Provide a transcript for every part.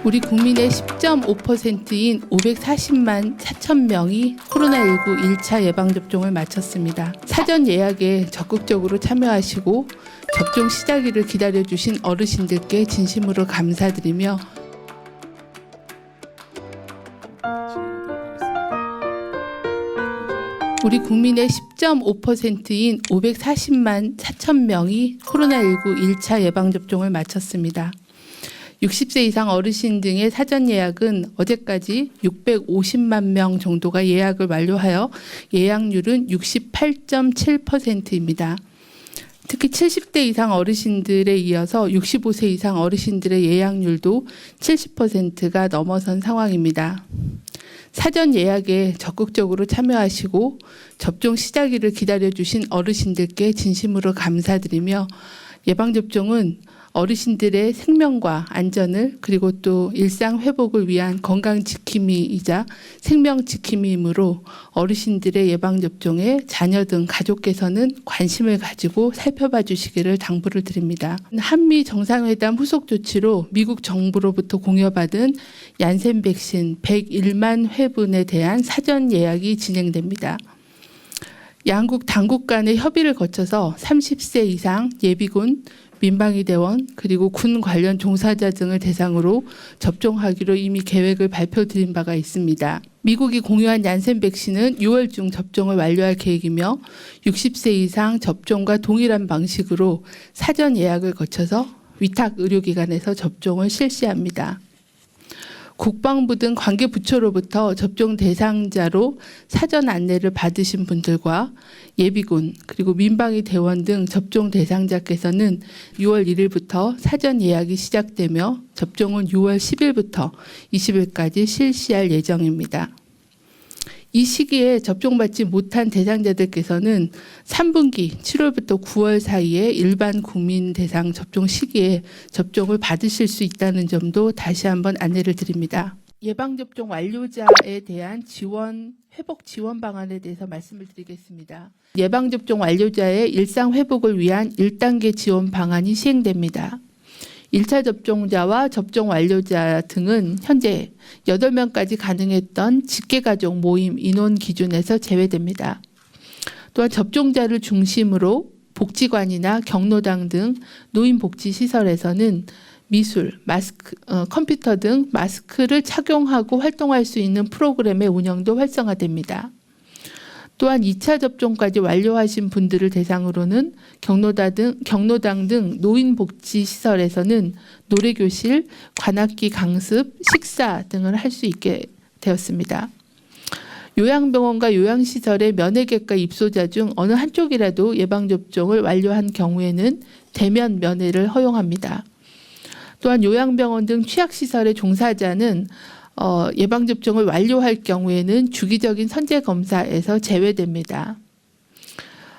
우리 국민의 10.5%인 540만 4천 명이 코로나19 1차 예방접종을 마쳤습니다. 사전 예약에 적극적으로 참여하시고 접종 시작일을 기다려주신 어르신들께 진심으로 감사드리며 우리 국민의 10.5%인 540만 4천 명이 코로나19 1차 예방접종을 마쳤습니다. 60세 이상 어르신 등의 사전 예약은 어제까지 650만 명 정도가 예약을 완료하여 예약률은 68.7%입니다. 특히 70대 이상 어르신들에 이어서 65세 이상 어르신들의 예약률도 70%가 넘어선 상황입니다. 사전 예약에 적극적으로 참여하시고 접종 시작일을 기다려주신 어르신들께 진심으로 감사드리며 예방접종은 어르신들의 생명과 안전을 그리고 또 일상 회복을 위한 건강 지킴이이자 생명 지킴이이므로 어르신들의 예방접종에 자녀 등 가족께서는 관심을 가지고 살펴봐 주시기를 당부를 드립니다. 한미 정상회담 후속 조치로 미국 정부로부터 공여받은 얀센 백신 101만 회분에 대한 사전 예약이 진행됩니다. 양국 당국 간의 협의를 거쳐서 30세 이상 예비군, 민방위 대원 그리고 군 관련 종사자 등을 대상으로 접종하기로 이미 계획을 발표드린 바가 있습니다. 미국이 공유한 얀센 백신은 6월 중 접종을 완료할 계획이며 60세 이상 접종과 동일한 방식으로 사전 예약을 거쳐서 위탁 의료기관에서 접종을 실시합니다. 국방부 등 관계부처로부터 접종 대상자로 사전 안내를 받으신 분들과 예비군 그리고 민방위 대원 등 접종 대상자께서는 6월 1일부터 사전 예약이 시작되며 접종은 6월 10일부터 20일까지 실시할 예정입니다. 이 시기에 접종받지 못한 대상자들께서는 3분기 7월부터 9월 사이에 일반 국민 대상 접종 시기에 접종을 받으실 수 있다는 점도 다시 한번 안내를 드립니다. 예방접종 완료자에 대한 지원, 회복 지원 방안에 대해서 말씀을 드리겠습니다. 예방접종 완료자의 일상 회복을 위한 1단계 지원 방안이 시행됩니다. 1차 접종자와 접종 완료자 등은 현재 8명까지 가능했던 직계가족 모임 인원 기준에서 제외됩니다. 또한 접종자를 중심으로 복지관이나 경로당 등 노인복지시설에서는 미술, 마스크, 컴퓨터 등 마스크를 착용하고 활동할 수 있는 프로그램의 운영도 활성화됩니다. 또한 2차 접종까지 완료하신 분들을 대상으로는 경로당 등 노인복지시설에서는 노래교실, 관악기 강습, 식사 등을 할 수 있게 되었습니다. 요양병원과 요양시설의 면회객과 입소자 중 어느 한쪽이라도 예방접종을 완료한 경우에는 대면 면회를 허용합니다. 또한 요양병원 등 취약시설의 종사자는 예방접종을 완료할 경우에는 주기적인 선제검사에서 제외됩니다.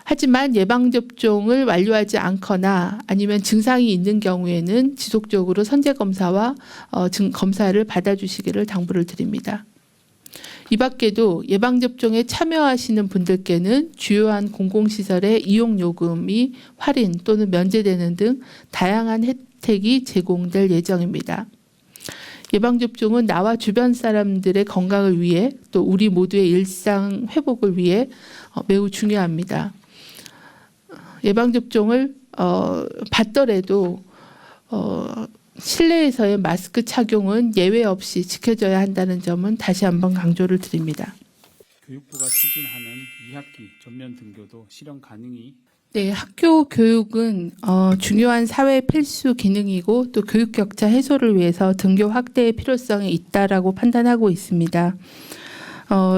하지만 예방접종을 완료하지 않거나 아니면 증상이 있는 경우에는 지속적으로 선제검사와 검사를 받아주시기를 당부를 드립니다. 이 밖에도 예방접종에 참여하시는 분들께는 주요한 공공시설의 이용요금이 할인 또는 면제되는 등 다양한 혜택이 제공될 예정입니다. 예방접종은 나와 주변 사람들의 건강을 위해 또 우리 모두의 일상 회복을 위해 매우 중요합니다. 예방접종을 받더라도 실내에서의 마스크 착용은 예외 없이 지켜져야 한다는 점은 다시 한번 강조를 드립니다. 교육부가 추진하는 2학기 전면 등교도 실현 가능이? 네, 학교 교육은 중요한 사회 필수 기능이고 또 교육 격차 해소를 위해서 등교 확대의 필요성이 있다라고 판단하고 있습니다.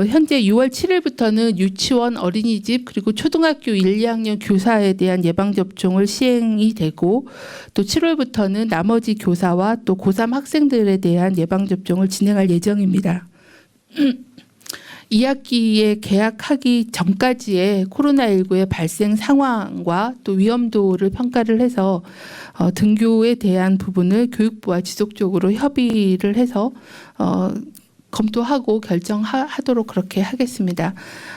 현재 6월 7일부터는 유치원, 어린이집 그리고 초등학교 1, 2학년 교사에 대한 예방접종을 시행이 되고 또 7월부터는 나머지 교사와 또 고3 학생들에 대한 예방접종을 진행할 예정입니다. 2학기에 개학하기 전까지의 코로나19의 발생 상황과 또 위험도를 평가를 해서 등교에 대한 부분을 교육부와 지속적으로 협의를 해서 검토하고 결정하도록 그렇게 하겠습니다.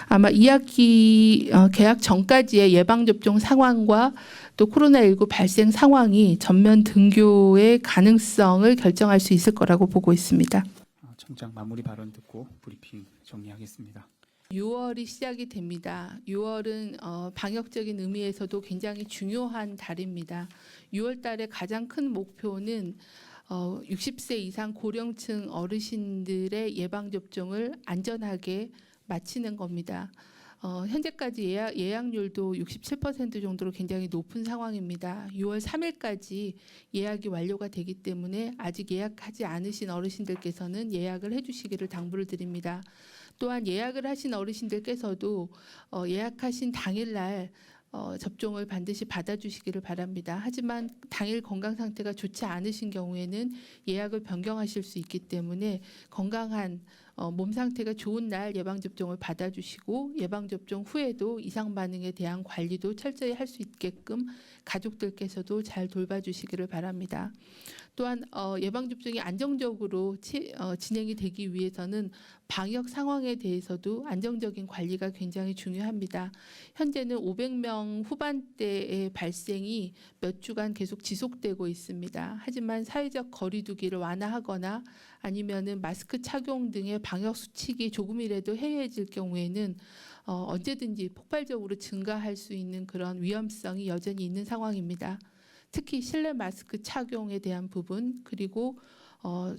아마 2학기 개학 전까지의 예방접종 상황과 또 코로나19 발생 상황이 전면 등교의 가능성을 결정할 수 있을 거라고 보고 있습니다. 청장 마무리 발언 듣고 브리핑 정리하겠습니다. 6월이 시작이 됩니다. 6월은 방역적인 의미에서도 굉장히 중요한 달입니다. 6월 달에 가장 큰 목표는 60세 이상 고령층 어르신들의 예방접종을 안전하게 마치는 겁니다. 현재까지 예약률도 67% 정도로 굉장히 높은 상황입니다. 6월 3일까지 예약이 완료가 되기 때문에 아직 예약하지 않으신 어르신들께서는 예약을 해주시기를 당부를 드립니다. 또한 예약을 하신 어르신들께서도 예약하신 당일날 접종을 반드시 받아주시기를 바랍니다. 하지만 당일 건강 상태가 좋지 않으신 경우에는 예약을 변경하실 수 있기 때문에 건강한 몸 상태가 좋은 날 예방접종을 받아주시고 예방접종 후에도 이상 반응에 대한 관리도 철저히 할 수 있게끔 가족들께서도 잘 돌봐주시기를 바랍니다. 또한 예방접종이 안정적으로 진행이 되기 위해서는 방역 상황에 대해서도 안정적인 관리가 굉장히 중요합니다. 현재는 500명 후반대의 발생이 몇 주간 계속 지속되고 있습니다. 하지만 사회적 거리 두기를 완화하거나 아니면은 마스크 착용 등의 방역 수칙이 조금이라도 해이해질 경우에는 언제든지 폭발적으로 증가할 수 있는 그런 위험성이 여전히 있는 상황입니다. 특히 실내 마스크 착용에 대한 부분, 그리고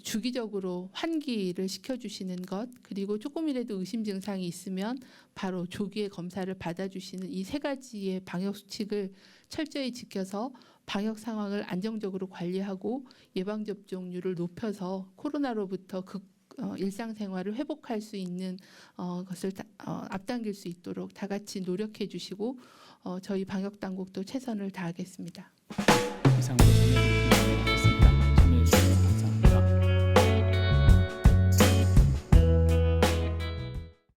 주기적으로 환기를 시켜주시는 것, 그리고 조금이라도 의심 증상이 있으면 바로 조기에 검사를 받아주시는 이 세 가지의 방역 수칙을 철저히 지켜서 방역 상황을 안정적으로 관리하고 예방접종률을 높여서 코로나로부터 일상생활을 회복할 수 있는 것을 앞당길 수 있도록 다 같이 노력해 주시고 저희 방역당국도 최선을 다하겠습니다. 이상으로